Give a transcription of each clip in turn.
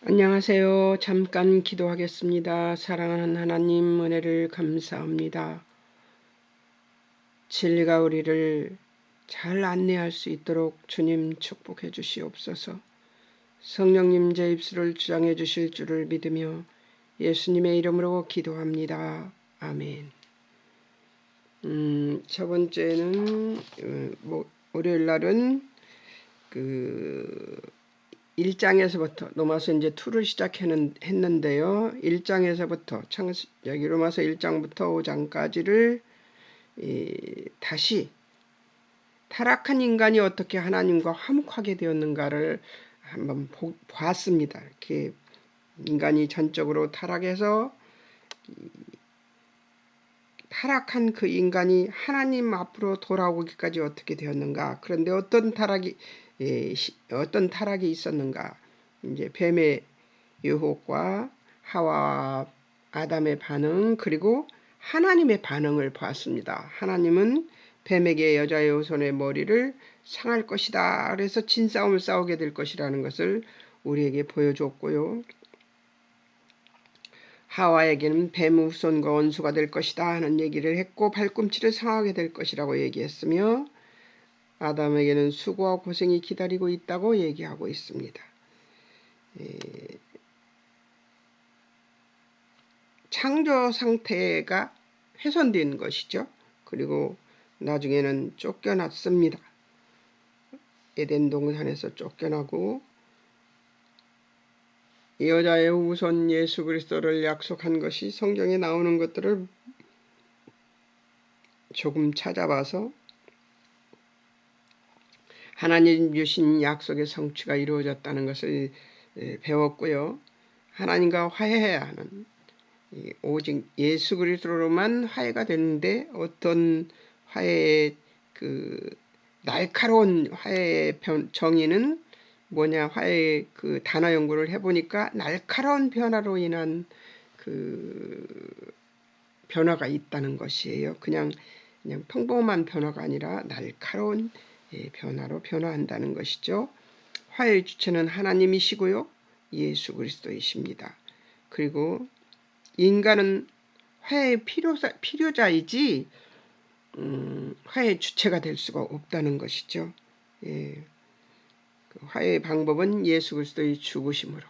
안녕하세요. 잠깐 기도하겠습니다. 사랑하는 하나님, 은혜를 감사합니다. 진리가 우리를 잘 안내할 수 있도록 주님 축복해 주시옵소서. 성령님 제 입술을 주장해 주실 줄을 믿으며 예수님의 이름으로 기도합니다. 아멘. 저번 주에는 월요일 날은 1장에서부터 로마서 이제 2를 시작했는데요. 1장에서부터 여기 로마서 1장부터 5장까지를 다시 타락한 인간이 어떻게 하나님과 화목하게 되었는가를 한번 보았습니다. 이렇게 인간이 전적으로 타락해서 타락한 그 인간이 하나님 앞으로 돌아오기까지 어떻게 되었는가. 그런데 어떤 타락이 있었는가. 이제 뱀의 유혹과 하와와 아담의 반응, 그리고 하나님의 반응을 보았습니다. 하나님은 뱀에게 여자의 손의 머리를 상할 것이다. 그래서 진싸움을 싸우게 될 것이라는 것을 우리에게 보여줬고요. 하와에게는 뱀 후손과 원수가 될 것이다 하는 얘기를 했고, 발꿈치를 상하게 될 것이라고 얘기했으며, 아담에게는 수고와 고생이 기다리고 있다고 얘기하고 있습니다. 창조 상태가 훼손된 것이죠. 그리고 나중에는 쫓겨났습니다. 에덴 동산에서 쫓겨나고 여자의 후손 예수 그리스도를 약속한 것이 성경에 나오는 것들을 조금 찾아봐서 하나님 주신 약속의 성취가 이루어졌다는 것을 배웠고요. 하나님과 화해해야 하는, 오직 예수 그리스도로만 화해가 되는데, 어떤 화해의 날카로운 화해의 정의는 뭐냐, 화해의 단어 연구를 해보니까 날카로운 변화로 인한 변화가 있다는 것이에요. 그냥 평범한 변화가 아니라 날카로운 변화로 변화한다는 것이죠. 화해의 주체는 하나님이시고요. 예수 그리스도이십니다. 그리고 인간은 화해의 필요자이지 화해의 주체가 될 수가 없다는 것이죠. 화해의 방법은 예수 그리스도의 죽으심으로,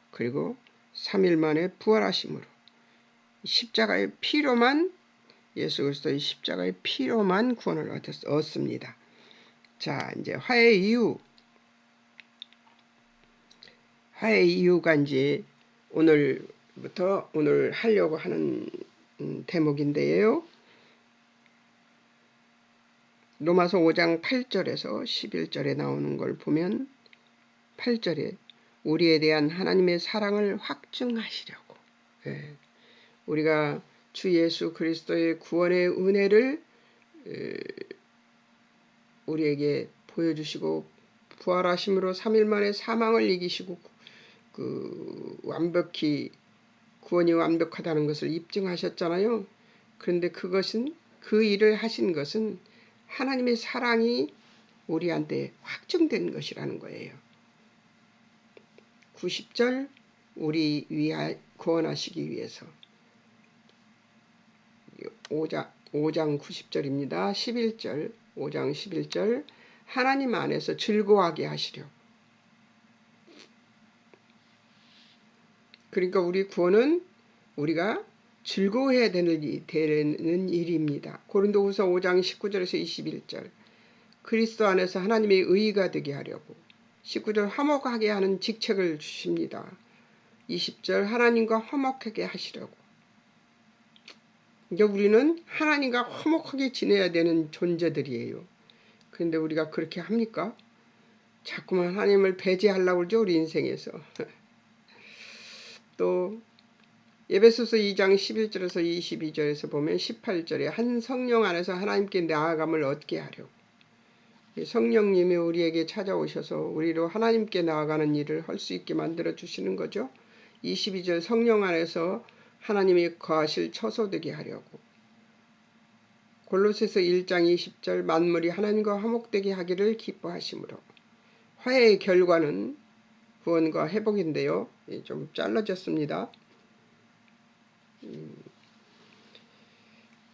그리고 3일 만에 부활하심으로, 십자가의 피로만, 예수 그리스도의 십자가의 피로만 구원을 얻습니다. 자, 이제 화해의 이유가 이제 오늘 하려고 하는 대목인데요. 로마서 5장 8절에서 11절에 나오는 걸 보면, 8절에 우리에 대한 하나님의 사랑을 확증하시려고, 우리가 주 예수 그리스도의 구원의 은혜를 우리에게 보여주시고, 부활하심으로 3일 만에 사망을 이기시고 완벽히 구원이 완벽하다는 것을 입증하셨잖아요. 그런데 그 일을 하신 것은 하나님의 사랑이 우리한테 확증된 것이라는 거예요. 90절 우리 구원하시기 위해서, 5장 90절입니다. 11절, 5장 11절 하나님 안에서 즐거워하게 하시려고. 그러니까 우리 구원은 우리가 즐거워해야 되는 일입니다. 고린도후서 5장 19절에서 21절 그리스도 안에서 하나님의 의가 되게 하려고. 19절 화목하게 하는 직책을 주십니다. 20절 하나님과 화목하게 하시려고. 이제 우리는 하나님과 화목하게 지내야 되는 존재들이에요. 그런데 우리가 그렇게 합니까? 자꾸만 하나님을 배제하려고 그러죠, 우리 인생에서. 또 에베소서 2장 11절에서 22절에서 보면 18절에 한 성령 안에서 하나님께 나아감을 얻게 하려고. 성령님이 우리에게 찾아오셔서 우리로 하나님께 나아가는 일을 할 수 있게 만들어 주시는 거죠. 22절 성령 안에서 하나님이 거하실 처소되게 하려고. 골로새서 1장 20절 만물이 하나님과 화목되게 하기를 기뻐하심으로. 화해의 결과는 구원과 회복인데요. 좀 잘라졌습니다.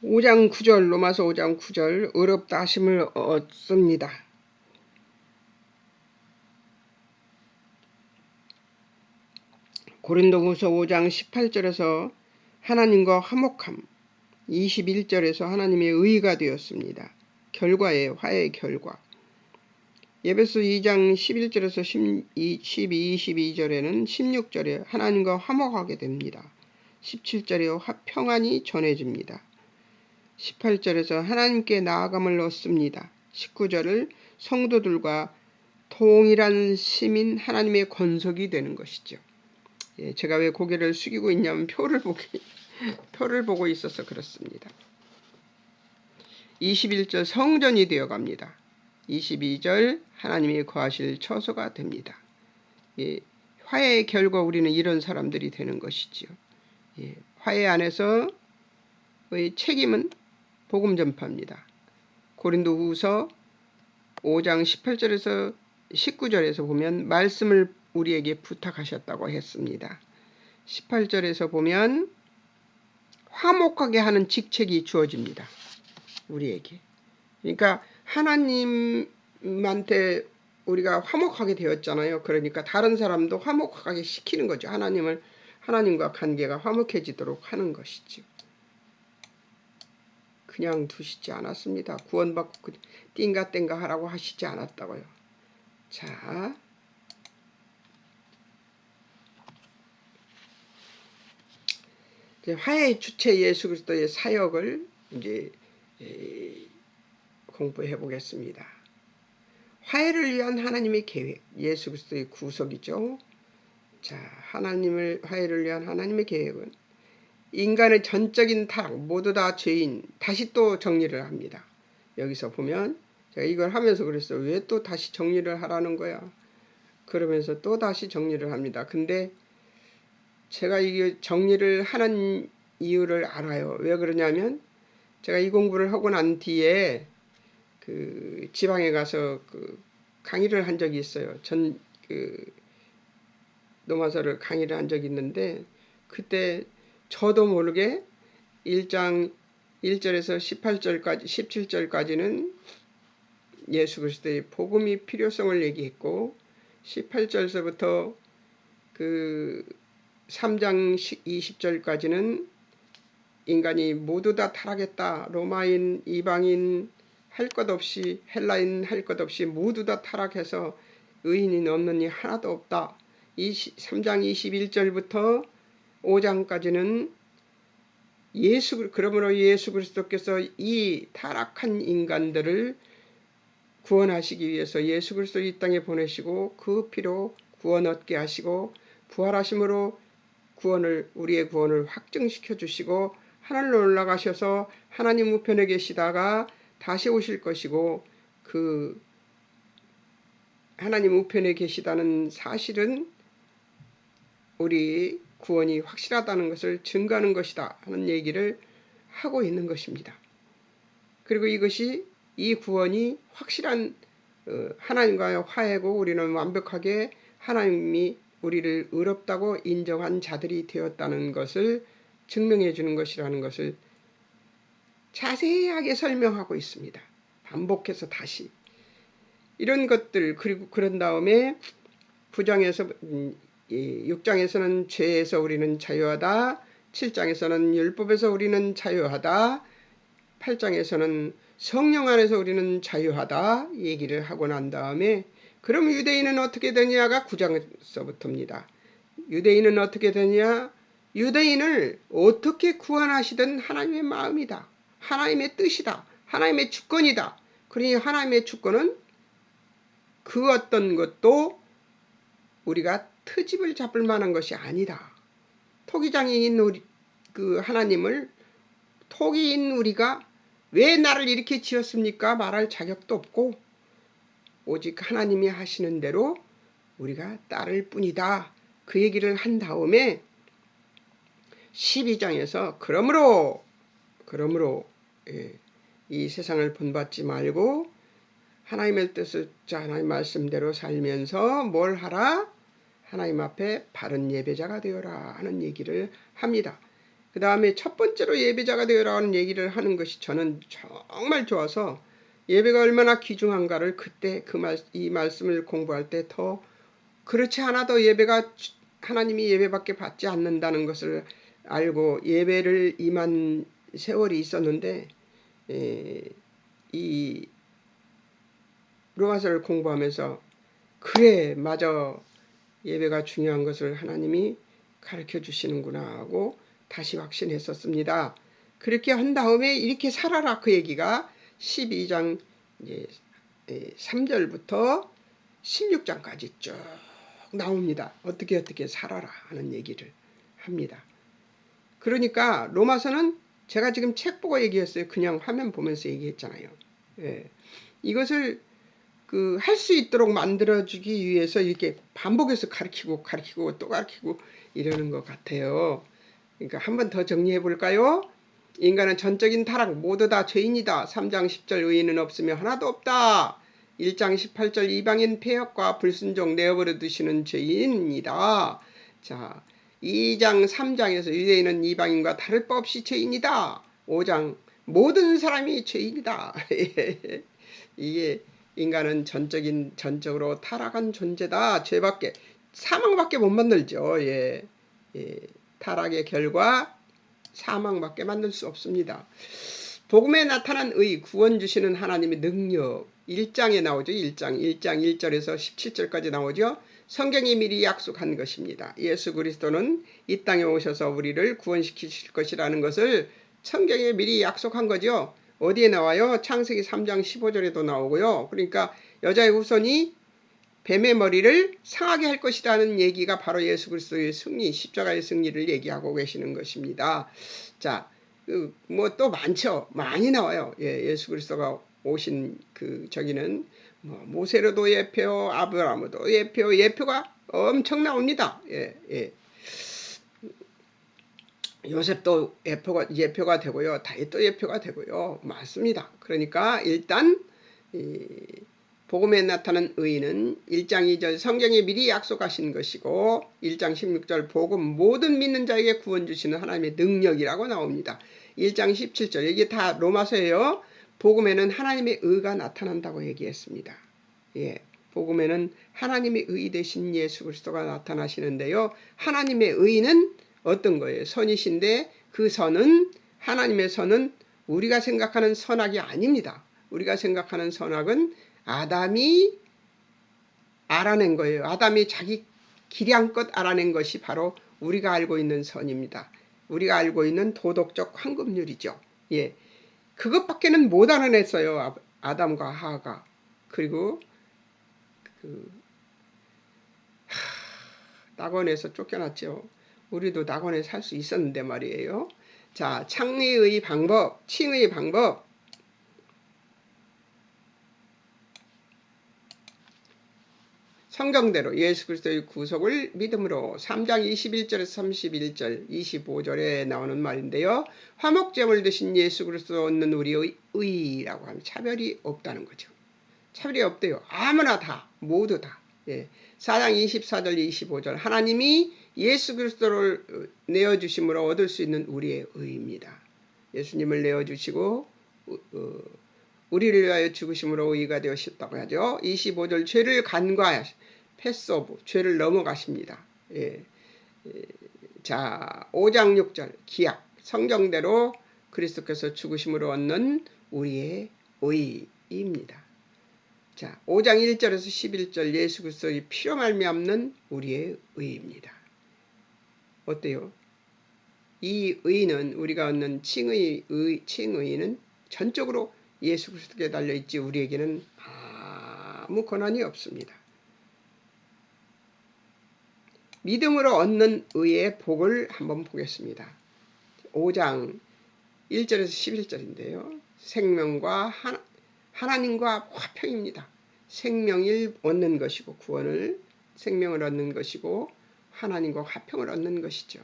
5장 9절 로마서 5장 9절 의롭다 하심을 얻습니다. 고린도후서 5장 18절에서 하나님과 화목함, 21절에서 하나님의 의가 되었습니다. 결과예요. 화해의 결과. 에베소 2장 11절에서 12, 22절에는 16절에 하나님과 화목하게 됩니다. 17절에 평안이 전해집니다. 18절에서 하나님께 나아감을 얻습니다. 19절을 성도들과 동일한 시민 하나님의 권속이 되는 것이죠. 제가 왜 고개를 숙이고 있냐면 표를 보고 있어서 그렇습니다. 21절 성전이 되어갑니다. 22절 하나님이 거하실 처소가 됩니다. 화해의 결과 우리는 이런 사람들이 되는 것이지요. 화해 안에서의 책임은 복음 전파입니다. 고린도후서 5장 18절에서 19절에서 보면 말씀을 우리에게 부탁하셨다고 했습니다. 18절에서 보면 화목하게 하는 직책이 주어집니다. 우리에게. 그러니까 하나님한테 우리가 화목하게 되었잖아요. 그러니까 다른 사람도 화목하게 시키는 거죠. 하나님과 관계가 화목해지도록 하는 것이죠. 그냥 두시지 않았습니다. 구원받고 띵가띵가 하라고 하시지 않았다고요. 자, 화해의 주체 예수 그리스도의 사역을 이제 공부해 보겠습니다. 화해를 위한 하나님의 계획, 예수 그리스도의 구속이죠. 자, 화해를 위한 하나님의 계획은 인간의 전적인 타락, 모두 다 죄인, 다시 또 정리를 합니다. 여기서 보면 제가 이걸 하면서 그랬어요. 왜 또 다시 정리를 하라는 거야? 그러면서 또 다시 정리를 합니다. 근데 제가 이게 정리를 하는 이유를 알아요. 왜 그러냐면 제가 이 공부를 하고 난 뒤에 그 지방에 가서 그 강의를 한 적이 있어요. 노마서를 강의를 한 적이 있는데 그때 저도 모르게 1장 1절에서 18절까지 17절까지는 예수 그리스도의 복음이 필요성을 얘기했고 18절서부터 그 3장 20절까지는 인간이 모두 다 타락했다. 로마인, 이방인 할 것 없이 헬라인 할 것 없이 모두 다 타락해서 의인이 없는 이 하나도 없다. 3장 21절부터 5장까지는 그러므로 예수 그리스도께서 이 타락한 인간들을 구원하시기 위해서 예수 그리스도 이 땅에 보내시고 그 피로 구원 얻게 하시고 부활하심으로 우리의 구원을 확증시켜 주시고 하늘로 올라가셔서 하나님 우편에 계시다가 다시 오실 것이고 그 하나님 우편에 계시다는 사실은 우리 구원이 확실하다는 것을 증거하는 것이다 하는 얘기를 하고 있는 것입니다. 그리고 이 구원이 확실한 하나님과의 화해고 우리는 완벽하게 하나님이 우리를 의롭다고 인정한 자들이 되었다는 것을 증명해 주는 것이라는 것을 자세하게 설명하고 있습니다. 반복해서 다시 이런 것들 그리고 그런 다음에 6장에서는 죄에서 우리는 자유하다. 7장에서는 율법에서 우리는 자유하다. 8장에서는 성령 안에서 우리는 자유하다 얘기를 하고 난 다음에 그럼 유대인은 어떻게 되냐가 9장에서부터입니다. 유대인은 어떻게 되냐? 유대인을 어떻게 구원하시든 하나님의 마음이다. 하나님의 뜻이다. 하나님의 주권이다. 그러니 하나님의 주권은 그 어떤 것도 우리가 트집을 잡을 만한 것이 아니다. 토기장애인 하나님을 토기인 우리가 왜 나를 이렇게 지었습니까? 말할 자격도 없고 오직 하나님이 하시는 대로 우리가 따를 뿐이다. 그 얘기를 한 다음에 12장에서 그러므로 이 세상을 본받지 말고 하나님의 뜻을 하나님 말씀대로 살면서 뭘 하라? 하나님 앞에 바른 예배자가 되어라 하는 얘기를 합니다. 그 다음에 첫 번째로 예배자가 되어라 하는 얘기를 하는 것이 저는 정말 좋아서 예배가 얼마나 귀중한가를 그때 이 말씀을 공부할 때 더 그렇지 않아도 예배가 하나님이 예배밖에 받지 않는다는 것을 알고 예배를 임한 세월이 있었는데 이 로마서를 공부하면서 그래 맞아 예배가 중요한 것을 하나님이 가르쳐 주시는구나 하고 다시 확신했었습니다. 그렇게 한 다음에 이렇게 살아라 그 얘기가 12장 3절부터 16장까지 쭉 나옵니다. 어떻게 살아라 하는 얘기를 합니다. 그러니까 로마서는 제가 지금 책 보고 얘기했어요. 그냥 화면 보면서 얘기했잖아요. 예. 이것을 할 수 있도록 만들어주기 위해서 이렇게 반복해서 가르치고 또 가르치고 이러는 것 같아요. 그러니까 한번 더 정리해 볼까요? 인간은 전적인 타락 모두 다 죄인이다. 3장 10절 의인은 없으며 하나도 없다. 1장 18절 이방인 폐역과 불순종 내어버려 두시는 죄인이다. 자, 2장 3장에서 유대인은 이방인과 다를 바 없이 죄인이다. 5장 모든 사람이 죄인이다. 이게 인간은 전적으로 타락한 존재다. 죄밖에 사망밖에 못 만들죠. 타락의 결과 사망밖에 만들 수 없습니다. 복음에 나타난 의 구원 주시는 하나님의 능력 1장에 나오죠. 1장 1절에서 17절까지 나오죠. 성경이 미리 약속한 것입니다. 예수 그리스도는 이 땅에 오셔서 우리를 구원시키실 것이라는 것을 성경에 미리 약속한 거죠. 어디에 나와요? 창세기 3장 15절에도 나오고요. 그러니까 여자의 후손이 뱀의 머리를 상하게 할 것이라는 얘기가 바로 예수 그리스도의 승리, 십자가의 승리를 얘기하고 계시는 것입니다. 자, 뭐 또 많죠. 많이 나와요. 예수 그리스도가 오신 저기는 모세로도 예표, 아브라함도 예표가 엄청 나옵니다. 요셉도 예표가 되고요. 다윗도 예표가 되고요. 맞습니다. 그러니까 일단 복음에 나타난 의인은 1장 2절 성경에 미리 약속하신 것이고 1장 16절 복음 모든 믿는 자에게 구원 주시는 하나님의 능력이라고 나옵니다. 1장 17절 이게 다 로마서예요. 복음에는 하나님의 의가 나타난다고 얘기했습니다. 복음에는 하나님의 의 되신 예수 그리스도가 나타나시는데요. 하나님의 의는 어떤 거예요? 선이신데 그 선은 하나님의 선은 우리가 생각하는 선악이 아닙니다. 우리가 생각하는 선악은 아담이 알아낸 거예요. 아담이 자기 기량껏 알아낸 것이 바로 우리가 알고 있는 선입니다. 우리가 알고 있는 도덕적 황금률이죠. 그것밖에는 못 알아냈어요. 아담과 하하가. 그리고 낙원에서 쫓겨났죠. 우리도 낙원에 살 수 있었는데 말이에요. 자, 창리의 방법, 칭의 방법. 성경대로 예수 그리스도의 구속을 믿음으로 3장 21절에서 31절 25절에 나오는 말인데요. 화목제물 드신 예수 그리스도 얻는 우리의 의라고 하면 차별이 없다는 거죠. 차별이 없대요. 아무나 다 모두 다. 4장 24절 25절 하나님이 예수 그리스도를 내어주심으로 얻을 수 있는 우리의 의입니다. 예수님을 내어주시고 우리를 위하여 죽으심으로 의가 되셨다고 하죠. 25절 죄를 간과하시 패스오브 죄를 넘어가십니다. 자 5장 6절 기약 성경대로 그리스도께서 죽으심으로 얻는 우리의 의입니다. 자 5장 1절에서 11절 예수 그리스도의 피로 말미암는 우리의 의입니다. 어때요? 이 의는 우리가 얻는 칭의는 전적으로 예수 그리스도께 달려있지 우리에게는 아무 권한이 없습니다. 믿음으로 얻는 의의 복을 한번 보겠습니다. 5장 1절에서 11절인데요. 생명과 하나님과 화평입니다. 생명을 얻는 것이고 구원을 생명을 얻는 것이고 하나님과 화평을 얻는 것이죠.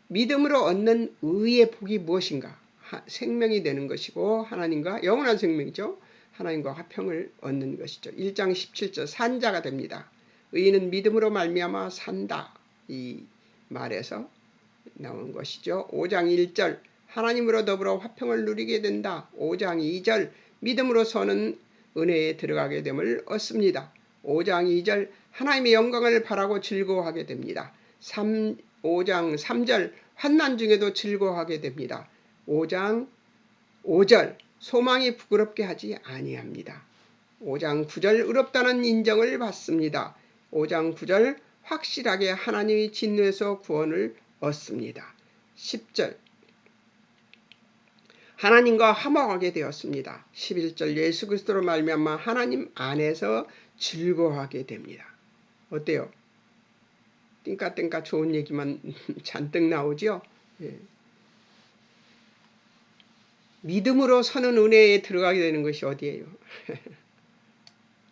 믿음으로 얻는 의의 복이 무엇인가? 생명이 되는 것이고 하나님과 영원한 생명이죠. 하나님과 화평을 얻는 것이죠. 1장 17절 산자가 됩니다. 의인은 믿음으로 말미암아 산다. 이 말에서 나온 것이죠. 5장 1절 하나님으로 더불어 화평을 누리게 된다. 5장 2절 믿음으로서는 은혜에 들어가게 됨을 얻습니다. 5장 2절 하나님의 영광을 바라고 즐거워하게 됩니다. 5장 3절 환난 중에도 즐거워하게 됩니다. 5장 5절 소망이 부끄럽게 하지 아니합니다. 5장 9절 의롭다는 인정을 받습니다. 5장 9절 확실하게 하나님의 진노에서 구원을 얻습니다. 10절 하나님과 화목하게 되었습니다. 11절 예수 그리스도로 말미암아 하나님 안에서 즐거워하게 됩니다. 어때요? 띵까띵까 좋은 얘기만 잔뜩 나오죠? 예. 믿음으로 서는 은혜에 들어가게 되는 것이 어디예요?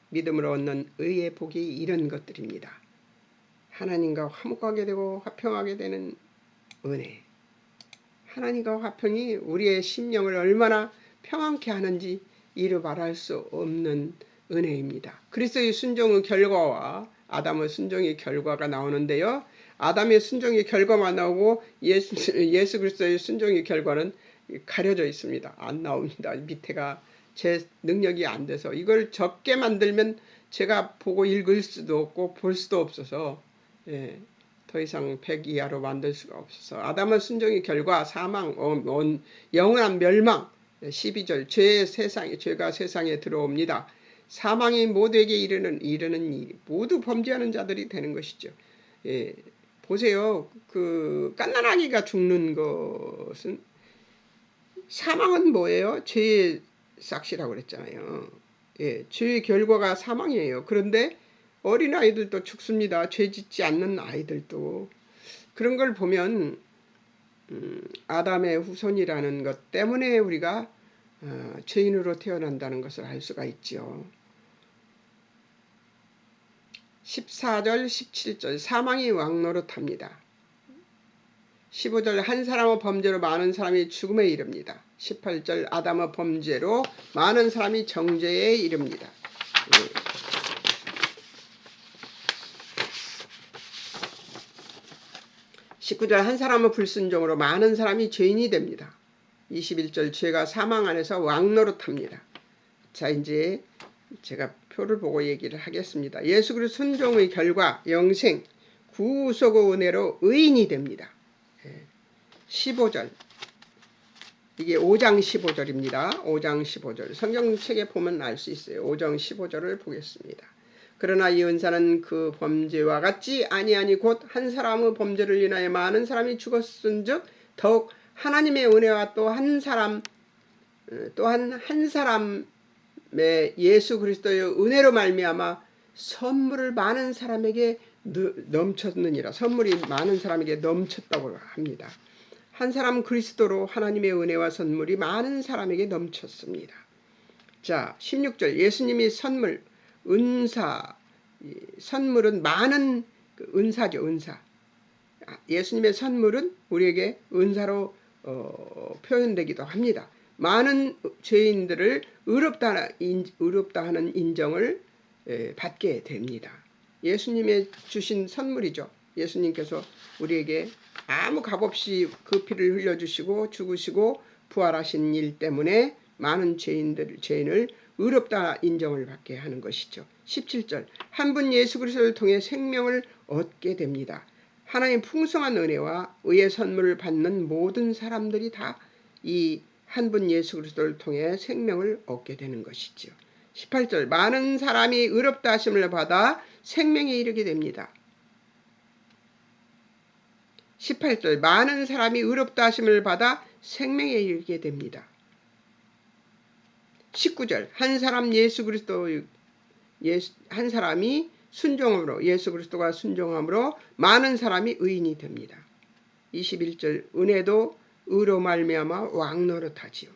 믿음으로 얻는 의의 복이 이런 것들입니다. 하나님과 화목하게 되고 화평하게 되는 은혜. 하나님과 화평이 우리의 심령을 얼마나 평안케 하는지 이루 말할 수 없는 은혜입니다. 그리스도의 순종의 결과와 아담의 순종의 결과가 나오는데요. 아담의 순종의 결과만 나오고 예수 그리스도의 순종의 결과는 가려져 있습니다. 안 나옵니다. 밑에가 제 능력이 안 돼서 이걸 적게 만들면 제가 보고 읽을 수도 없고 볼 수도 없어서 더 이상 100 이하로 만들 수가 없어서 아담의 순종의 결과 사망, 영원한 멸망. 12절 죄가 세상에 들어옵니다. 사망이 모두에게 이르는 모두 범죄하는 자들이 되는 것이죠. 보세요. 그 갓난아기가 죽는 것은 사망은 뭐예요? 죄의 삭시라고 그랬잖아요. 죄의 결과가 사망이에요. 그런데 어린아이들도 죽습니다. 죄 짓지 않는 아이들도. 그런 걸 보면 아담의 후손이라는 것 때문에 우리가 죄인으로 태어난다는 것을 알 수가 있죠. 14절 17절 사망이 왕노릇합니다. 15절 한 사람의 범죄로 많은 사람이 죽음에 이릅니다. 18절 아담의 범죄로 많은 사람이 정죄에 이릅니다. 19절 한 사람의 불순종으로 많은 사람이 죄인이 됩니다. 21절 죄가 사망 안에서 왕노릇합니다. 자, 이제 제가 표를 보고 얘기를 하겠습니다. 예수 그리스도 순종의 결과 영생 구속의 은혜로 의인이 됩니다. 15절 이게 5장 15절입니다. 5장 15절 성경책에 보면 알 수 있어요. 5장 15절을 보겠습니다. 그러나 이 은사는 그 범죄와 같지 아니하니 곧 한 사람의 범죄를 인하여 많은 사람이 죽었은즉 더욱 하나님의 은혜와 또 한 사람의 예수 그리스도의 은혜로 말미암아 선물을 많은 사람에게 넘쳤느니라. 선물이 많은 사람에게 넘쳤다고 합니다. 한 사람 그리스도로 하나님의 은혜와 선물이 많은 사람에게 넘쳤습니다. 자, 16절 예수님이 선물 은사 선물은 많은 은사죠. 은사. 예수님의 선물은 우리에게 은사로 표현되기도 합니다. 많은 죄인들을 의롭다 하는 인정을 받게 됩니다. 예수님의 주신 선물이죠. 예수님께서 우리에게 아무 값없이 그 피를 흘려주시고 죽으시고 부활하신 일 때문에 많은 죄인을 의롭다 인정을 받게 하는 것이죠. 17절 한 분 예수 그리스도를 통해 생명을 얻게 됩니다. 하나님 풍성한 은혜와 의의 선물을 받는 모든 사람들이 다 이 한 분 예수 그리스도를 통해 생명을 얻게 되는 것이죠. 18절 많은 사람이 의롭다 하심을 받아 생명에 이르게 됩니다. 18절 많은 사람이 의롭다 하심을 받아 생명에 이르게 됩니다. 19절 한 사람이 순종함으로 예수 그리스도가 순종함으로 많은 사람이 의인이 됩니다. 21절 은혜도 의로 말미암아 왕노릇하지요.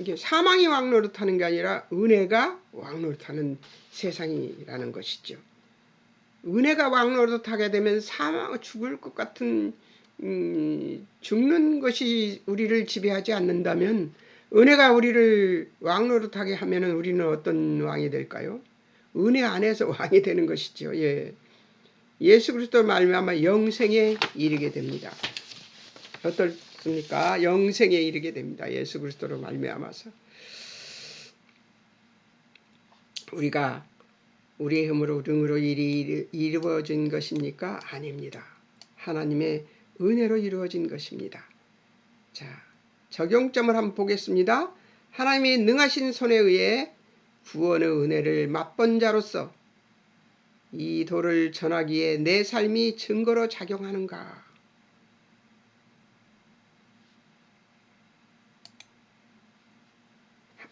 이게 사망이 왕노릇하는 게 아니라 은혜가 왕노릇하는 세상이라는 것이죠. 은혜가 왕노릇하게 되면 죽을 것 같은 죽는 것이 우리를 지배하지 않는다면 은혜가 우리를 왕노릇하게 하면 우리는 어떤 왕이 될까요? 은혜 안에서 왕이 되는 것이죠. 예. 예수 그리스도 말미암아 영생에 이르게 됩니다. 어떻습니까? 영생에 이르게 됩니다. 예수 그리스도로 말미암아서. 우리가 우리의 힘으로 능으로 일이 이루어진 것입니까? 아닙니다. 하나님의 은혜로 이루어진 것입니다. 자, 적용점을 한번 보겠습니다. 하나님이 능하신 손에 의해 구원의 은혜를 맛본 자로서 이 도를 전하기에 내 삶이 증거로 작용하는가?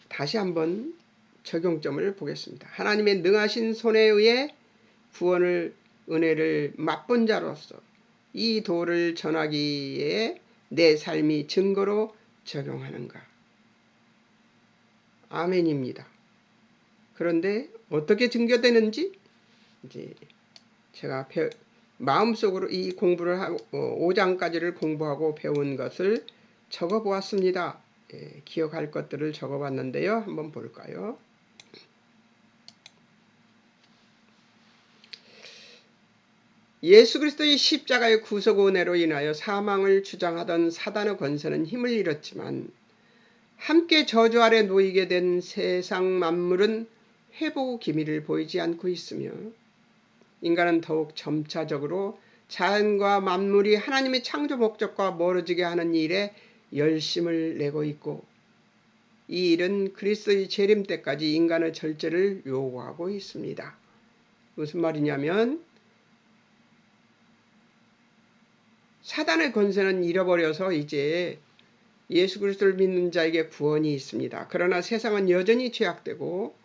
다시 한번 적용점을 보겠습니다. 하나님의 능하신 손에 의해 구원의 은혜를 맛본 자로서 이 도를 전하기에 내 삶이 증거로 적용하는가? 아멘입니다. 그런데 어떻게 증거되는지 이제 제가 마음속으로 이 공부를 하고 5장까지를 공부하고 배운 것을 적어 보았습니다. 예, 기억할 것들을 적어 봤는데요. 한번 볼까요? 예수 그리스도의 십자가의 구속 은혜로 인하여 사망을 주장하던 사단의 권세는 힘을 잃었지만 함께 저주 아래 놓이게 된 세상 만물은 회복 기미를 보이지 않고 있으며 인간은 더욱 점차적으로 자연과 만물이 하나님의 창조 목적과 멀어지게 하는 일에 열심을 내고 있고 이 일은 그리스도의 재림 때까지 인간의 절제를 요구하고 있습니다. 무슨 말이냐면 사단의 권세는 잃어버려서 이제 예수 그리스도를 믿는 자에게 구원이 있습니다. 그러나 세상은 여전히 죄악되고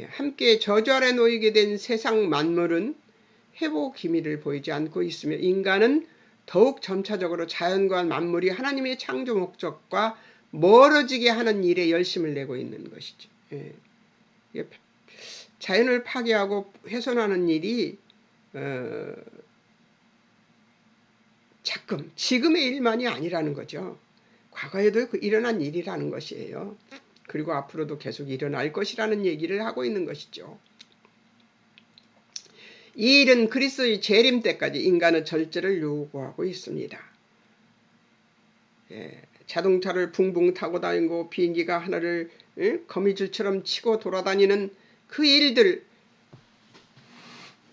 함께 저주 아래 놓이게 된 세상 만물은 회복 기미를 보이지 않고 있으며 인간은 더욱 점차적으로 자연과 만물이 하나님의 창조 목적과 멀어지게 하는 일에 열심을 내고 있는 것이죠. 자연을 파괴하고 훼손하는 일이 지금의 일만이 아니라는 거죠. 과거에도 일어난 일이라는 것이에요. 그리고 앞으로도 계속 일어날 것이라는 얘기를 하고 있는 것이죠. 이 일은 그리스도의 재림 때까지 인간의 절제를 요구하고 있습니다. 자동차를 붕붕 타고 다니고 비행기가 하늘을 거미줄처럼 치고 돌아다니는 그 일들,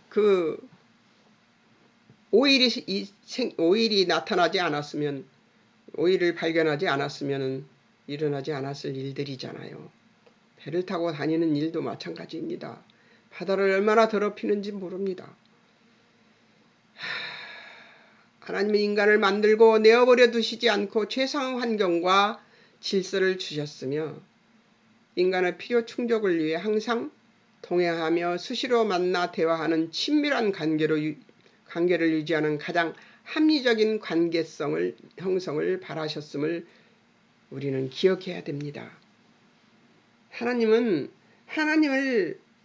그 오일이 나타나지 않았으면, 오일을 발견하지 않았으면 일어나지 않았을 일들이잖아요. 배를 타고 다니는 일도 마찬가지입니다. 바다를 얼마나 더럽히는지 모릅니다. 하나님이 인간을 만들고 내어버려 두시지 않고 최상의 환경과 질서를 주셨으며 인간의 필요 충족을 위해 항상 동행하며 수시로 만나 대화하는 친밀한 관계를 유지하는 가장 합리적인 관계성을 형성을 바라셨음을 우리는 기억해야 됩니다. 하나님을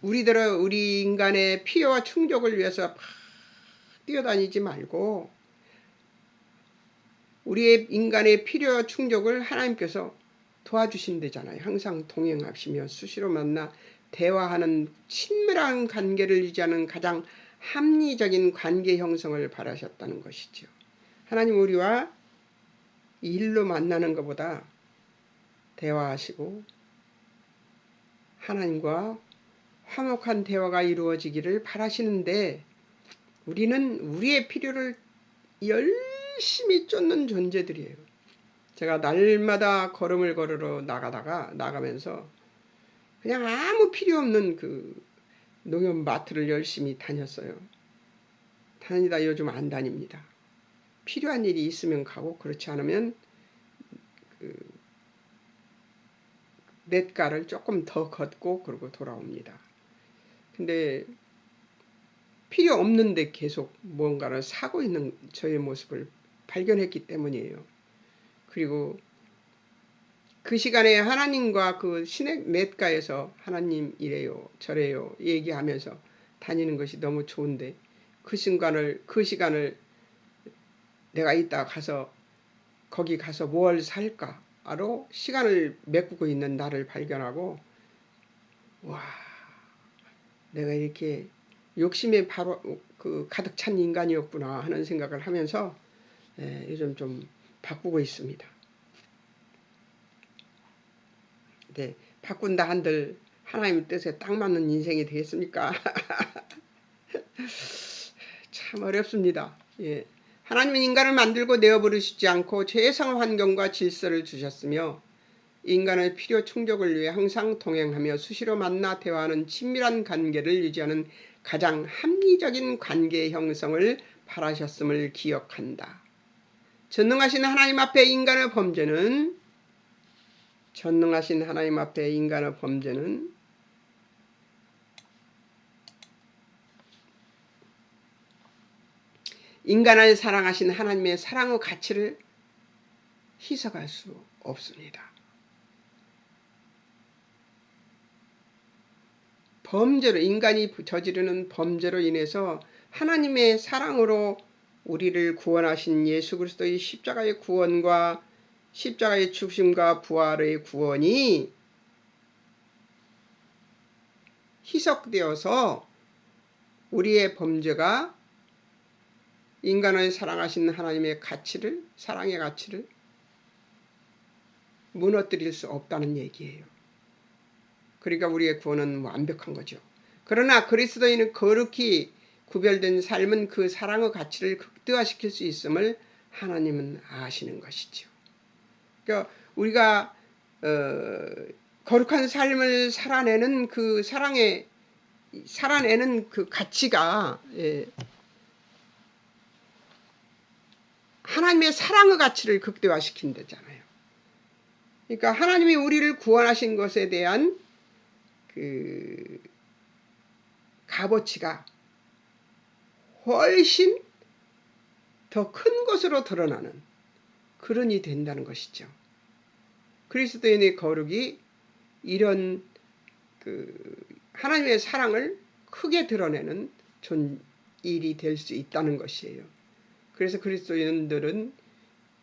우리 인간의 필요와 충족을 위해서 뛰어다니지 말고 우리의 인간의 필요와 충족을 하나님께서 도와주신다잖아요. 항상 동행하시며 수시로 만나 대화하는 친밀한 관계를 유지하는 가장 합리적인 관계 형성을 바라셨다는 것이죠. 하나님 우리와 일로 만나는 것보다 대화하시고 하나님과 화목한 대화가 이루어지기를 바라시는데 우리는 우리의 필요를 열심히 쫓는 존재들이에요. 제가 날마다 걸음을 걸으러 나가면서 그냥 아무 필요 없는 그 농협마트를 열심히 다녔어요. 다니다 요즘 안 다닙니다. 필요한 일이 있으면 가고 그렇지 않으면 냇가를 조금 더 걷고 그러고 돌아옵니다. 근데 필요 없는데 계속 뭔가를 사고 있는 저의 모습을 발견했기 때문이에요. 그리고 그 시간에 하나님과 그 시냇 냇가에서 하나님 이래요 저래요 얘기하면서 다니는 것이 너무 좋은데 그 시간을 내가 이따 가서 거기 가서 뭘 살까로 시간을 메꾸고 있는 나를 발견하고 와 내가 이렇게 욕심에 바로 가득 찬 인간이었구나 하는 생각을 하면서 요즘 좀 바꾸고 있습니다. 네, 바꾼다 한들 하나님의 뜻에 딱 맞는 인생이 되겠습니까? 참 어렵습니다. 예. 하나님은 인간을 만들고 내어 부르시지 않고 최상의 환경과 질서를 주셨으며 인간의 필요 충족을 위해 항상 동행하며 수시로 만나 대화하는 친밀한 관계를 유지하는 가장 합리적인 관계 형성을 바라셨음을 기억한다. 전능하신 하나님 앞에 인간의 범죄는 인간을 사랑하신 하나님의 사랑의 가치를 희석할 수 없습니다. 인간이 저지르는 범죄로 인해서 하나님의 사랑으로 우리를 구원하신 예수 그리스도의 십자가의 구원과 십자가의 죽으심과 부활의 구원이 희석되어서 우리의 범죄가 인간을 사랑하신 하나님의 가치를, 사랑의 가치를 무너뜨릴 수 없다는 얘기예요. 그러니까 우리의 구원은 완벽한 거죠. 그러나 그리스도인은 거룩히 구별된 삶은 그 사랑의 가치를 극대화시킬 수 있음을 하나님은 아시는 것이죠. 그러니까 우리가 거룩한 삶을 살아내는 그 살아내는 그 가치가 하나님의 사랑의 가치를 극대화시킨다잖아요. 그러니까 하나님이 우리를 구원하신 것에 대한 그 값어치가 훨씬 더 큰 것으로 드러나는 그런이 된다는 것이죠. 그리스도인의 거룩이 이런 하나님의 사랑을 크게 드러내는 일이 될 수 있다는 것이에요. 그래서 그리스도인들은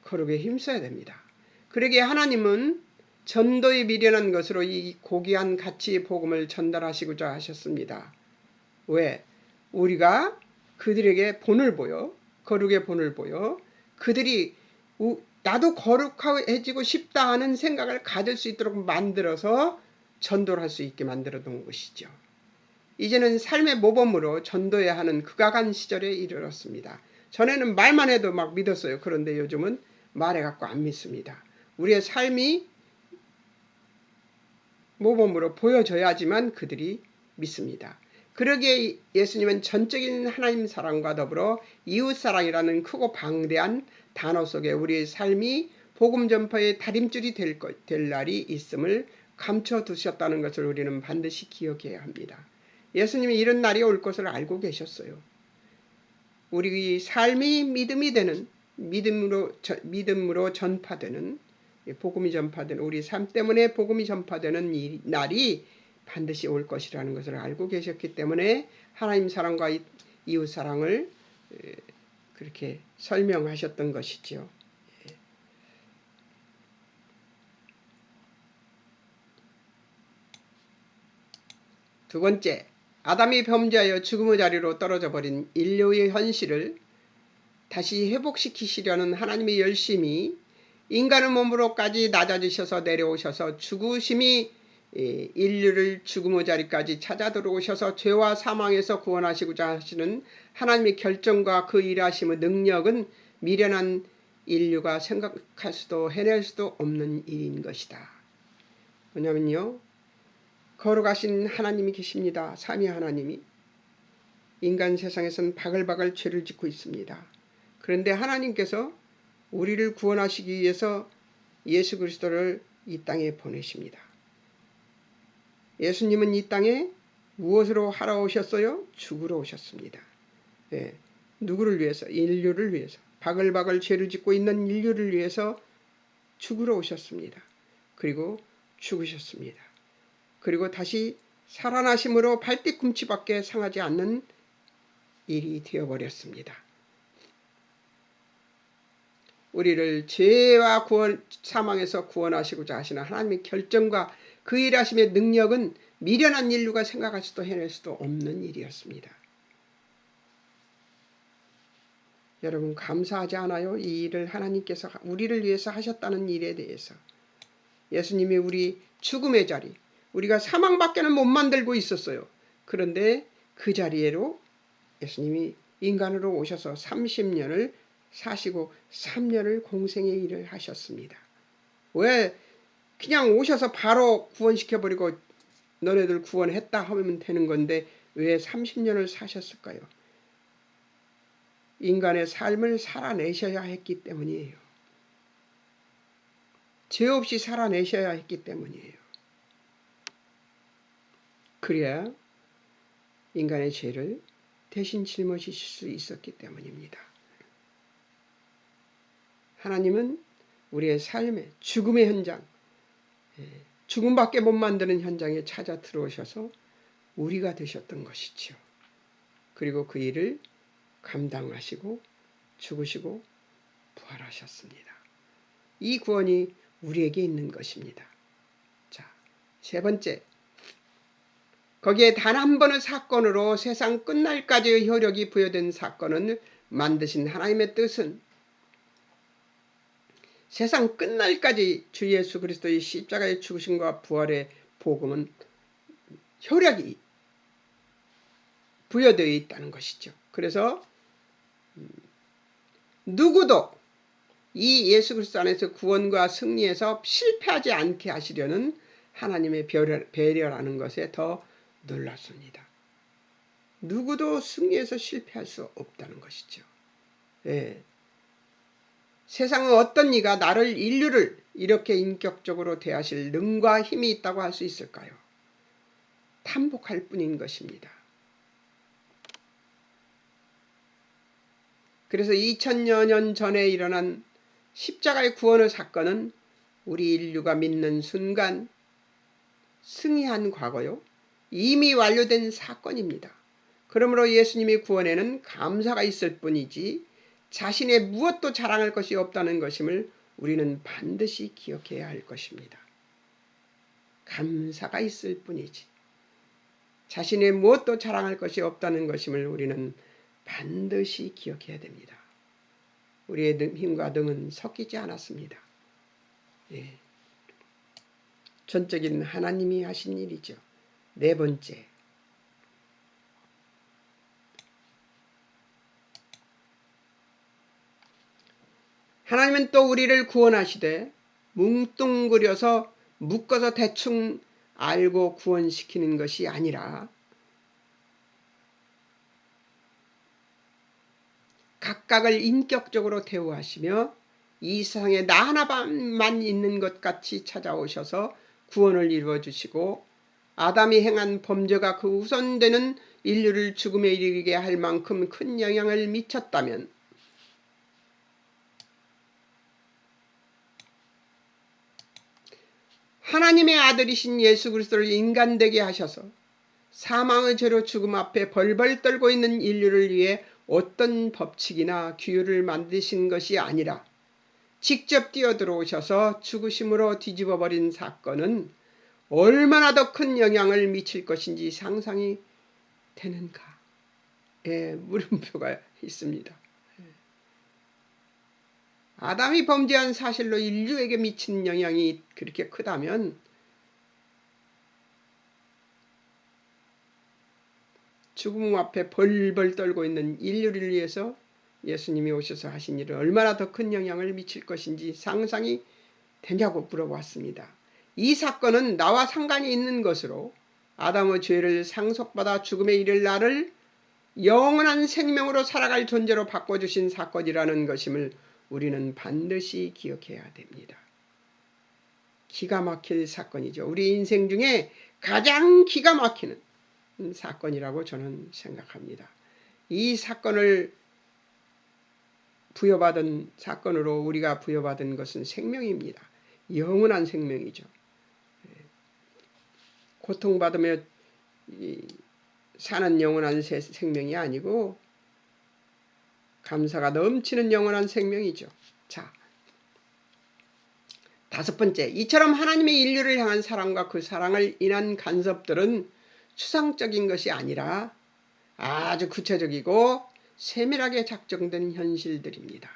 거룩에 힘써야 됩니다. 그러기에 하나님은 전도에 미련한 것으로 이 고귀한 가치의 복음을 전달하시고자 하셨습니다. 왜? 우리가 그들에게 본을 보여, 거룩의 본을 보여 그들이 나도 거룩해지고 싶다 하는 생각을 가질 수 있도록 만들어서 전도를 할 수 있게 만들어 놓은 것이죠. 이제는 삶의 모범으로 전도해야 하는 극악한 시절에 이르렀습니다. 전에는 말만 해도 막 믿었어요. 그런데 요즘은 말해갖고 안 믿습니다. 우리의 삶이 모범으로 보여져야지만 그들이 믿습니다. 그러기에 예수님은 전적인 하나님 사랑과 더불어 이웃사랑이라는 크고 방대한 단어 속에 우리의 삶이 복음 전파의 다림줄이 될 날이 있음을 감춰두셨다는 것을 우리는 반드시 기억해야 합니다. 예수님이 이런 날이 올 것을 알고 계셨어요. 우리 삶이 믿음이 되는 믿음으로 전파되는 복음이 전파되는 우리 삶 때문에 복음이 전파되는 이 날이 반드시 올 것이라는 것을 알고 계셨기 때문에 하나님 사랑과 이웃 사랑을 그렇게 설명하셨던 것이죠. 두 번째, 아담이 범죄하여 죽음의 자리로 떨어져 버린 인류의 현실을 다시 회복시키시려는 하나님의 열심이 인간의 몸으로까지 낮아지셔서 내려오셔서 죽으심이 인류를 죽음의 자리까지 찾아 들어오셔서 죄와 사망에서 구원하시고자 하시는 하나님의 결정과 그 일하심의 능력은 미련한 인류가 생각할 수도 해낼 수도 없는 일인 것이다. 왜냐면요, 거룩하신 하나님이 계십니다. 삼위 하나님이. 인간 세상에서는 바글바글 죄를 짓고 있습니다. 그런데 하나님께서 우리를 구원하시기 위해서 예수 그리스도를 이 땅에 보내십니다. 예수님은 이 땅에 무엇으로 하러 오셨어요? 죽으러 오셨습니다. 누구를 위해서? 인류를 위해서. 바글바글 죄를 짓고 있는 인류를 위해서 죽으러 오셨습니다. 그리고 죽으셨습니다. 그리고 다시 살아나심으로 발뒤꿈치밖에 상하지 않는 일이 되어버렸습니다. 우리를 죄와 사망에서 구원하시고자 하시는 하나님의 결정과 그 일하심의 능력은 미련한 인류가 생각할 수도 해낼 수도 없는 일이었습니다. 여러분 감사하지 않아요? 이 일을 하나님께서 우리를 위해서 하셨다는 일에 대해서. 예수님이 우리 죽음의 자리, 우리가 사망밖에는 못 만들고 있었어요. 그런데 그 자리에로 예수님이 인간으로 오셔서 30년을 사시고 3년을 공생의 일을 하셨습니다. 왜 그냥 오셔서 바로 구원시켜버리고 너네들 구원했다 하면 되는 건데 왜 30년을 사셨을까요? 인간의 삶을 살아내셔야 했기 때문이에요. 죄 없이 살아내셔야 했기 때문이에요. 그래야 인간의 죄를 대신 짊어지실 수 있었기 때문입니다. 하나님은 우리의 삶의 죽음의 현장, 죽음밖에 못 만드는 현장에 찾아 들어오셔서 우리가 되셨던 것이지요. 그리고 그 일을 감당하시고 죽으시고 부활하셨습니다. 이 구원이 우리에게 있는 것입니다. 자, 세 번째, 거기에 단 한 번의 사건으로 세상 끝날까지의 효력이 부여된 사건은 만드신 하나님의 뜻은 세상 끝날까지 주 예수 그리스도의 십자가의 죽으심과 부활의 복음은 효력이 부여되어 있다는 것이죠. 그래서 누구도 이 예수 그리스도 안에서 구원과 승리에서 실패하지 않게 하시려는 하나님의 배려라는 것에 더 놀랐습니다. 누구도 승리에서 실패할 수 없다는 것이죠. 예. 세상은 어떤 이가 나를 인류를 이렇게 인격적으로 대하실 능과 힘이 있다고 할 수 있을까요? 탐복할 뿐인 것입니다. 그래서 2000여 년 전에 일어난 십자가의 구원의 사건은 우리 인류가 믿는 순간 승리한 과거요. 이미 완료된 사건입니다. 그러므로 예수님의 구원에는 감사가 있을 뿐이지 자신의 무엇도 자랑할 것이 없다는 것임을 우리는 반드시 기억해야 할 것입니다. 감사가 있을 뿐이지 자신의 무엇도 자랑할 것이 없다는 것임을 우리는 반드시 기억해야 됩니다. 우리의 힘과 등은 섞이지 않았습니다. 예. 전적인 하나님이 하신 일이죠. 네 번째, 하나님은 또 우리를 구원하시되 뭉뚱그려서 묶어서 대충 알고 구원시키는 것이 아니라 각각을 인격적으로 대우하시며 이 세상에 나 하나만 있는 것 같이 찾아오셔서 구원을 이루어주시고 아담이 행한 범죄가 그 우선되는 인류를 죽음에 이르게 할 만큼 큰 영향을 미쳤다면 하나님의 아들이신 예수 그리스도를 인간되게 하셔서 사망의 죄로 죽음 앞에 벌벌 떨고 있는 인류를 위해 어떤 법칙이나 규율을 만드신 것이 아니라 직접 뛰어들어오셔서 죽으심으로 뒤집어버린 사건은 얼마나 더 큰 영향을 미칠 것인지 상상이 되는가? 예, 물음표가 있습니다. 아담이 범죄한 사실로 인류에게 미친 영향이 그렇게 크다면 죽음 앞에 벌벌 떨고 있는 인류를 위해서 예수님이 오셔서 하신 일은 얼마나 더 큰 영향을 미칠 것인지 상상이 되냐고 물어봤습니다. 이 사건은 나와 상관이 있는 것으로 아담의 죄를 상속받아 죽음에 이를 나를 영원한 생명으로 살아갈 존재로 바꿔주신 사건이라는 것임을 우리는 반드시 기억해야 됩니다. 기가 막힐 사건이죠. 우리 인생 중에 가장 기가 막히는 사건이라고 저는 생각합니다. 이 사건을 부여받은 사건으로 우리가 부여받은 것은 생명입니다. 영원한 생명이죠. 고통받으며 사는 영원한 생명이 아니고 감사가 넘치는 영원한 생명이죠. 자, 5번째, 이처럼 하나님의 인류를 향한 사랑과 그 사랑을 인한 간섭들은 추상적인 것이 아니라 아주 구체적이고 세밀하게 작정된 현실들입니다.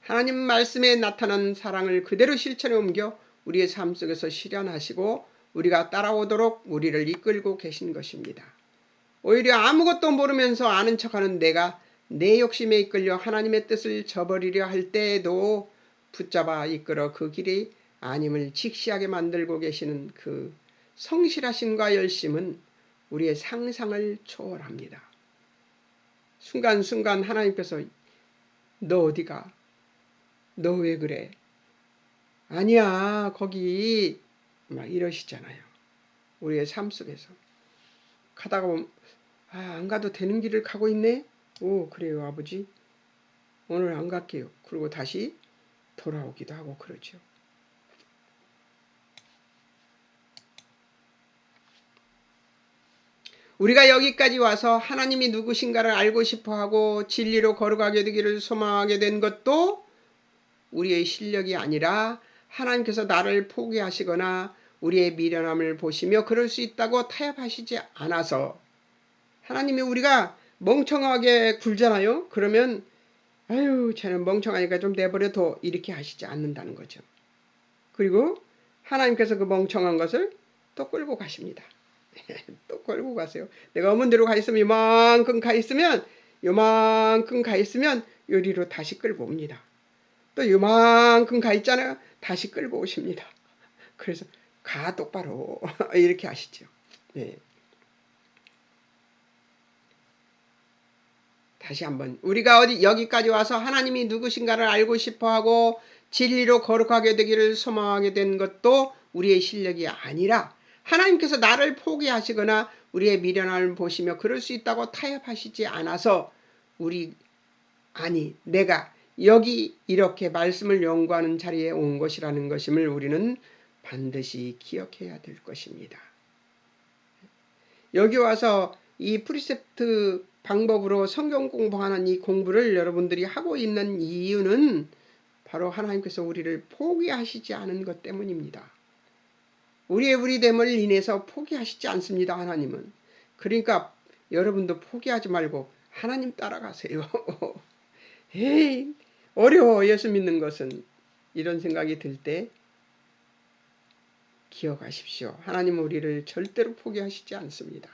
하나님 말씀에 나타난 사랑을 그대로 실천에 옮겨 우리의 삶 속에서 실현하시고 우리가 따라오도록 우리를 이끌고 계신 것입니다. 오히려 아무것도 모르면서 아는 척하는 내가 내 욕심에 이끌려 하나님의 뜻을 저버리려 할 때에도 붙잡아 이끌어 그 길이 아님을 직시하게 만들고 계시는 그 성실하심과 열심은 우리의 상상을 초월합니다. 순간순간 하나님께서 너 어디가? 너 왜 그래? 아니야 거기 막 이러시잖아요. 우리의 삶 속에서 가다가 보면 안 가도 되는 길을 가고 있네? 오 그래요 아버지 오늘 안 갈게요. 그리고 다시 돌아오기도 하고 그러죠. 우리가 여기까지 와서 하나님이 누구신가를 알고 싶어하고 진리로 거룩하게 되기를 소망하게 된 것도 우리의 실력이 아니라 하나님께서 나를 포기하시거나 우리의 미련함을 보시며 그럴 수 있다고 타협하시지 않아서 하나님이 우리가 멍청하게 굴잖아요. 그러면 아유 쟤는 멍청하니까 좀 내버려둬 이렇게 하시지 않는다는 거죠. 그리고 하나님께서 그 멍청한 것을 또 끌고 가십니다. 또 끌고 가세요. 내가 어머니로 가 있으면 요만큼 가 있으면 요리로 다시 끌고 옵니다. 또 요만큼 가 있잖아요. 다시 끌고 오십니다. 그래서 가 똑바로 이렇게 하시죠. 네. 다시 한번 우리가 여기까지 와서 하나님이 누구신가를 알고 싶어하고 진리로 거룩하게 되기를 소망하게 된 것도 우리의 실력이 아니라 하나님께서 나를 포기하시거나 우리의 미련함을 보시며 그럴 수 있다고 타협하시지 않아서 내가 여기 이렇게 말씀을 연구하는 자리에 온 것이라는 것임을 우리는 반드시 기억해야 될 것입니다. 여기 와서 이 프리셉트 방법으로 성경 공부하는 이 공부를 여러분들이 하고 있는 이유는 바로 하나님께서 우리를 포기하시지 않은 것 때문입니다. 우리의 우리됨을 인해서 포기하시지 않습니다. 하나님은. 그러니까 여러분도 포기하지 말고 하나님 따라가세요. 에이 어려워 예수 믿는 것은 이런 생각이 들 때 기억하십시오. 하나님은 우리를 절대로 포기하시지 않습니다.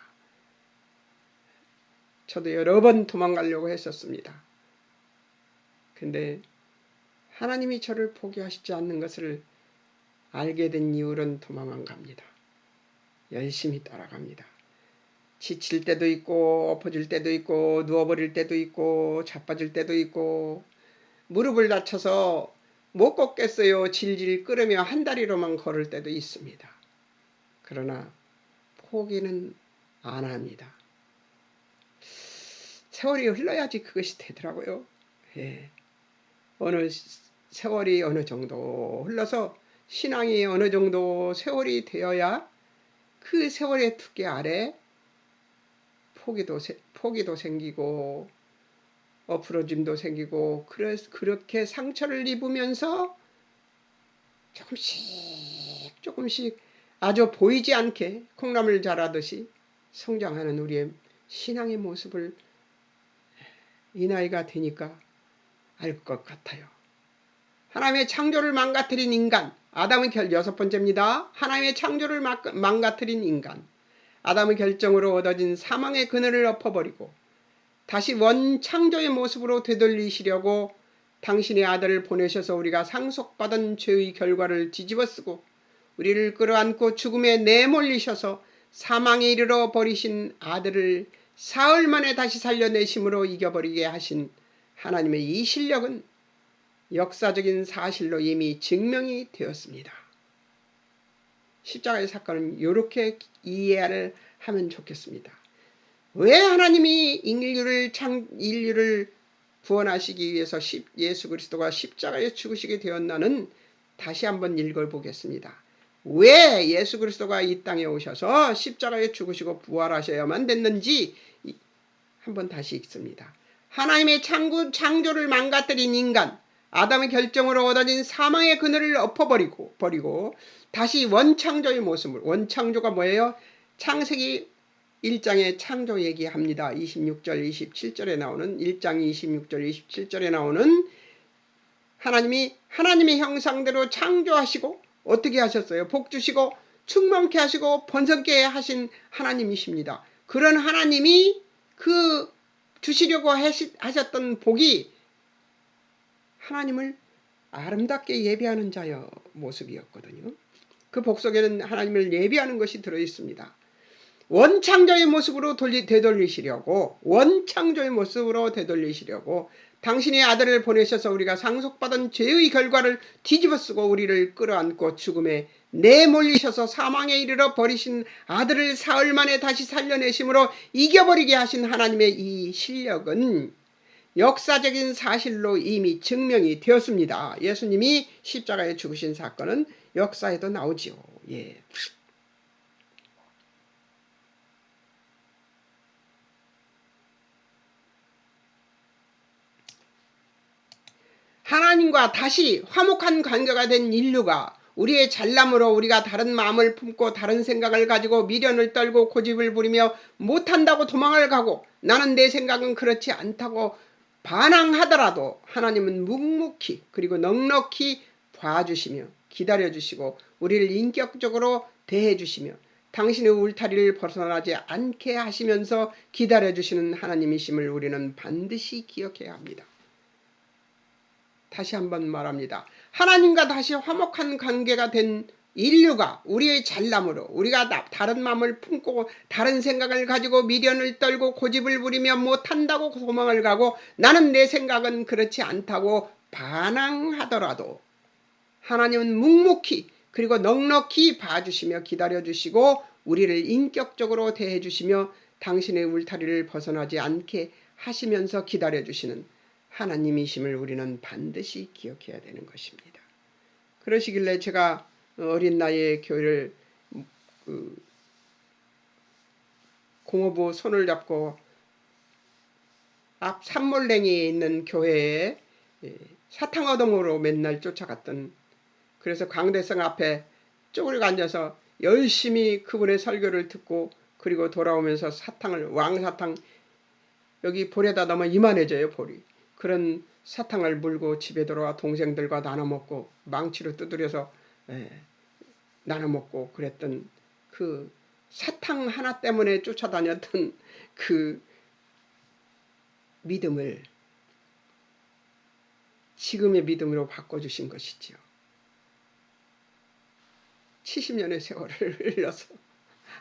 저도 여러 번 도망가려고 했었습니다. 근데 하나님이 저를 포기하시지 않는 것을 알게 된 이후로는 도망 안 갑니다. 열심히 따라갑니다. 지칠 때도 있고 엎어질 때도 있고 누워버릴 때도 있고 자빠질 때도 있고 무릎을 다쳐서 못 걷겠어요. 질질 끓으며 한 다리로만 걸을 때도 있습니다. 그러나 포기는 안 합니다. 세월이 흘러야지 그것이 되더라고요. 예. 세월이 어느 정도 흘러서 신앙이 어느 정도 세월이 되어야 그 세월의 두께 아래 포기도 생기고 엎으러짐도 생기고 그렇게 상처를 입으면서 조금씩 아주 보이지 않게 콩나물 자라듯이 성장하는 우리의 신앙의 모습을 이 나이가 되니까 알 것 같아요. 하나님의 창조를 망가뜨린 인간 아담의 6번째입니다. 하나님의 창조를 망가뜨린 인간 아담의 결정으로 얻어진 사망의 그늘을 엎어버리고 다시 원창조의 모습으로 되돌리시려고 당신의 아들을 보내셔서 우리가 상속받은 죄의 결과를 뒤집어쓰고 우리를 끌어안고 죽음에 내몰리셔서 사망에 이르러 버리신 아들을 사흘 만에 다시 살려내심으로 이겨버리게 하신 하나님의 이 실력은 역사적인 사실로 이미 증명이 되었습니다. 십자가의 사건은 이렇게 이해를 하면 좋겠습니다. 왜 하나님이 인류를 구원하시기 위해서 예수 그리스도가 십자가에 죽으시게 되었나는 다시 한번 읽어보겠습니다. 왜 예수 그리스도가 이 땅에 오셔서 십자가에 죽으시고 부활하셔야만 됐는지 한번 다시 읽습니다. 하나님의 창조를 망가뜨린 인간 아담의 결정으로 얻어진 사망의 그늘을 버리고 다시 원창조의 모습을, 원창조가 뭐예요? 창세기 1장의 창조 얘기합니다. 26절 27절에 나오는 1장 26절 27절에 나오는 하나님이 하나님의 형상대로 창조하시고 어떻게 하셨어요? 복 주시고 충만케 하시고 번성케 하신 하나님이십니다. 그런 하나님이 그 주시려고 하셨던 복이 하나님을 아름답게 예배하는 자의 모습이었거든요. 그 복 속에는 하나님을 예배하는 것이 들어있습니다. 원창조의 모습으로 되돌리시려고 당신의 아들을 보내셔서 우리가 상속받은 죄의 결과를 뒤집어쓰고 우리를 끌어안고 죽음에 내몰리셔서 사망에 이르러 버리신 아들을 사흘 만에 다시 살려내심으로 이겨버리게 하신 하나님의 이 실력은 역사적인 사실로 이미 증명이 되었습니다. 예수님이 십자가에 죽으신 사건은 역사에도 나오지요. 예. 하나님과 다시 화목한 관계가 된 인류가 우리의 잘남으로 우리가 다른 마음을 품고 다른 생각을 가지고 미련을 떨고 고집을 부리며 못한다고 도망을 가고 나는 내 생각은 그렇지 않다고 반항하더라도 하나님은 묵묵히 그리고 넉넉히 봐주시며 기다려주시고 우리를 인격적으로 대해주시며 당신의 울타리를 벗어나지 않게 하시면서 기다려주시는 하나님이심을 우리는 반드시 기억해야 합니다. 다시 한번 말합니다. 하나님과 다시 화목한 관계가 된 인류가 우리의 잘남으로 우리가 다른 마음을 품고 다른 생각을 가지고 미련을 떨고 고집을 부리며 못한다고 도망을 가고 나는 내 생각은 그렇지 않다고 반항하더라도 하나님은 묵묵히 그리고 넉넉히 봐주시며 기다려주시고 우리를 인격적으로 대해주시며 당신의 울타리를 벗어나지 않게 하시면서 기다려주시는 하나님이심을 우리는 반드시 기억해야 되는 것입니다. 그러시길래 제가 어린 나이에 교회를 공허부 손을 잡고 앞 산몰랭이에 있는 교회에 사탕어동으로 맨날 쫓아갔던, 그래서 강대성 앞에 쪼그리고 앉아서 열심히 그분의 설교를 듣고 그리고 돌아오면서 왕사탕, 여기 볼에다 넣으면 이만해져요, 볼이. 그런 사탕을 물고 집에 돌아와 동생들과 나눠 먹고 망치로 두드려서 나눠 먹고 그랬던 그 사탕 하나 때문에 쫓아다녔던 그 믿음을 지금의 믿음으로 바꿔주신 것이지요. 70년의 세월을 흘려서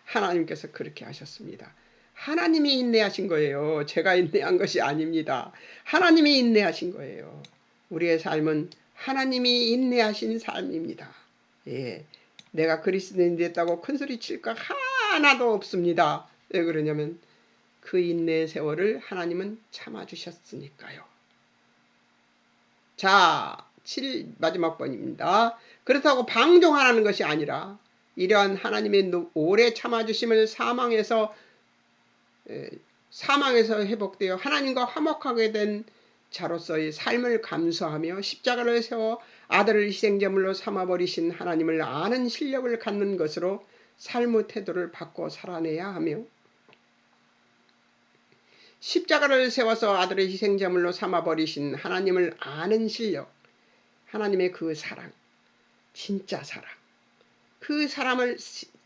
하나님께서 그렇게 하셨습니다. 하나님이 인내하신 거예요. 제가 인내한 것이 아닙니다. 하나님이 인내하신 거예요. 우리의 삶은 하나님이 인내하신 삶입니다. 예, 내가 그리스도인이 됐다고 큰소리 칠 거 하나도 없습니다. 왜 그러냐면 그 인내의 세월을 하나님은 참아주셨으니까요. 자, 마지막 번입니다. 그렇다고 방종하라는 것이 아니라 이러한 하나님의 오래 참아주심을 사망에서 회복되어 하나님과 화목하게 된 자로서의 삶을 감수하며 십자가를 세워 아들을 희생제물로 삼아버리신 하나님을 아는 실력을 갖는 것으로 삶의 태도를 바꿔 살아내야 하며, 십자가를 세워서 아들을 희생제물로 삼아버리신 하나님을 아는 실력, 하나님의 그 사랑, 진짜 사랑, 그 사람을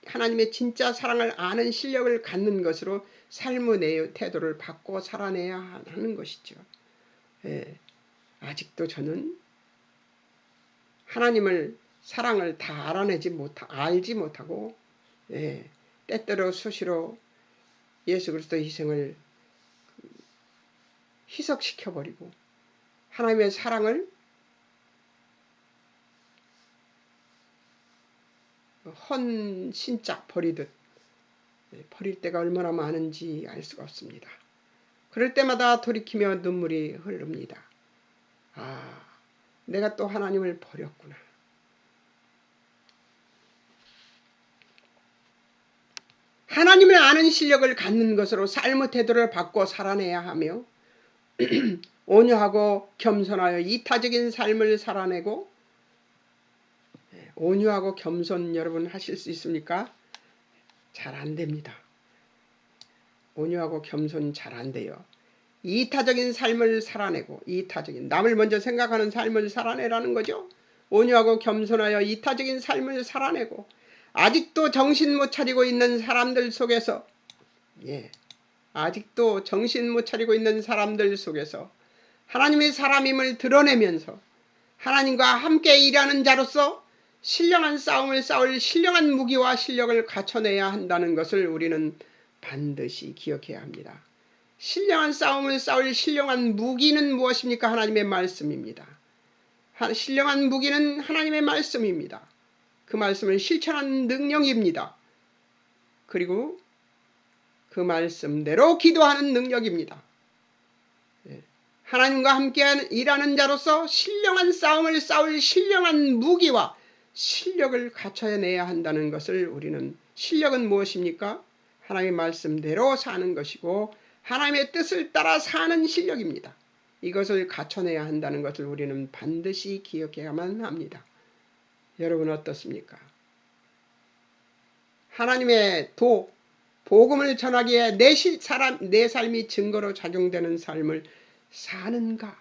하나님의 진짜 사랑을 아는 실력을 갖는 것으로 삶의 태도를 바꿔 살아내야 하는 것이죠. 예, 아직도 저는 하나님을 사랑을 다 알지 못하고 때때로 수시로 예수 그리스도의 희생을 희석시켜버리고 하나님의 사랑을 헌신짝 버리듯 버릴 때가 얼마나 많은지 알 수가 없습니다. 그럴 때마다 돌이키며 눈물이 흐릅니다. 아, 내가 또 하나님을 버렸구나. 하나님을 아는 실력을 갖는 것으로 삶의 태도를 바꿔 살아내야 하며 온유하고 겸손하여 이타적인 삶을 살아내고, 온유하고 겸손 여러분 하실 수 있습니까? 잘 안 됩니다. 온유하고 겸손 잘 안 돼요. 이타적인 삶을 살아내고, 이타적인 남을 먼저 생각하는 삶을 살아내라는 거죠. 온유하고 겸손하여 이타적인 삶을 살아내고, 아직도 정신 못 차리고 있는 사람들 속에서, 아직도 정신 못 차리고 있는 사람들 속에서 하나님의 사람임을 드러내면서 하나님과 함께 일하는 자로서 신령한 싸움을 싸울 신령한 무기와 실력을 갖춰내야 한다는 것을 우리는 반드시 기억해야 합니다. 신령한 싸움을 싸울 신령한 무기는 무엇입니까? 하나님의 말씀입니다. 신령한 무기는 하나님의 말씀입니다. 그 말씀을 실천하는 능력입니다. 그리고 그 말씀대로 기도하는 능력입니다. 하나님과 함께 일하는 자로서 신령한 싸움을 싸울 신령한 무기와 실력을 갖춰내야 한다는 것을 우리는, 실력은 무엇입니까? 하나님의 말씀대로 사는 것이고 하나님의 뜻을 따라 사는 실력입니다. 이것을 갖춰내야 한다는 것을 우리는 반드시 기억해야만 합니다. 여러분 어떻습니까? 하나님의 복음을 전하기에 내 삶이 증거로 작용되는 삶을 사는가?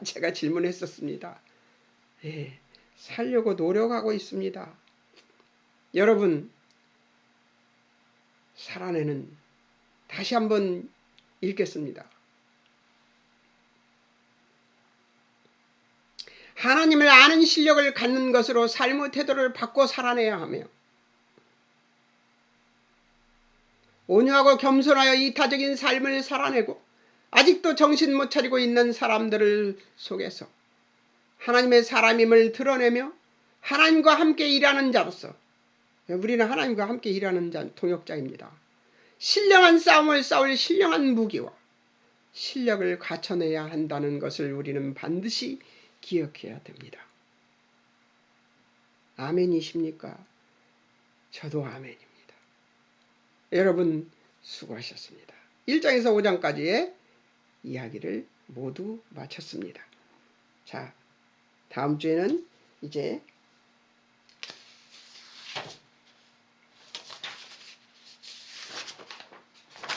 제가 질문했었습니다. 살려고 노력하고 있습니다. 여러분, 살아내는, 다시 한번 읽겠습니다. 하나님을 아는 실력을 갖는 것으로 삶의 태도를 바꿔 살아내야 하며, 온유하고 겸손하여 이타적인 삶을 살아내고 아직도 정신 못 차리고 있는 사람들을 속에서 하나님의 사람임을 드러내며 하나님과 함께 일하는 자로서, 우리는 하나님과 함께 일하는 동역자입니다. 신령한 싸움을 싸울 신령한 무기와 실력을 갖춰내야 한다는 것을 우리는 반드시 기억해야 됩니다. 아멘이십니까? 저도 아멘입니다. 여러분 수고하셨습니다. 1장에서 5장까지의 이야기를 모두 마쳤습니다. 자, 다음 주에는 이제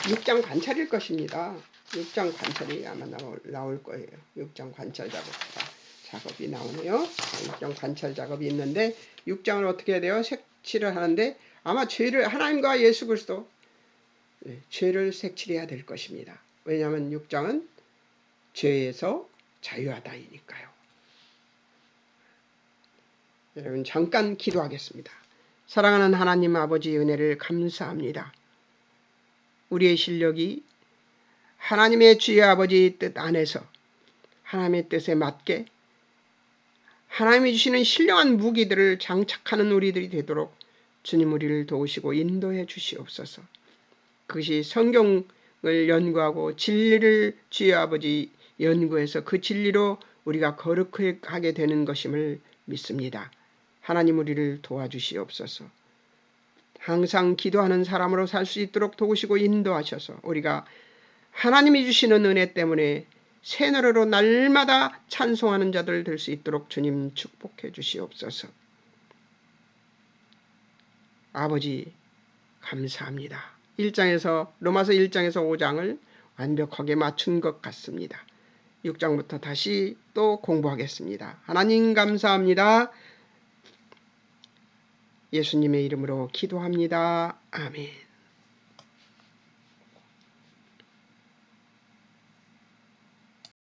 6장 관찰일 것입니다. 6장 관찰이 아마 나올 거예요. 6장 관찰 작업이 나오네요. 6장 관찰 작업이 있는데 6장을 어떻게 해야 돼요? 색칠을 하는데 아마 하나님과 예수 그리스도 죄를 색칠해야 될 것입니다. 왜냐하면 6장은 죄에서 자유하다이니까요. 여러분 잠깐 기도하겠습니다. 사랑하는 하나님 아버지 은혜를 감사합니다. 우리의 실력이 하나님의 주의 아버지 뜻 안에서 하나님의 뜻에 맞게 하나님이 주시는 신령한 무기들을 장착하는 우리들이 되도록 주님 우리를 도우시고 인도해 주시옵소서. 그것이 성경을 연구하고 진리를 주의 아버지 연구해서 그 진리로 우리가 거룩하게 되는 것임을 믿습니다. 하나님 우리를 도와주시옵소서. 항상 기도하는 사람으로 살 수 있도록 도우시고 인도하셔서 우리가 하나님이 주시는 은혜 때문에 새노래로 날마다 찬송하는 자들 될 수 있도록 주님 축복해 주시옵소서. 아버지 감사합니다. 로마서 1장에서 5장을 완벽하게 맞춘 것 같습니다. 6장부터 다시 또 공부하겠습니다. 하나님 감사합니다. 예수님의 이름으로 기도합니다. 아멘.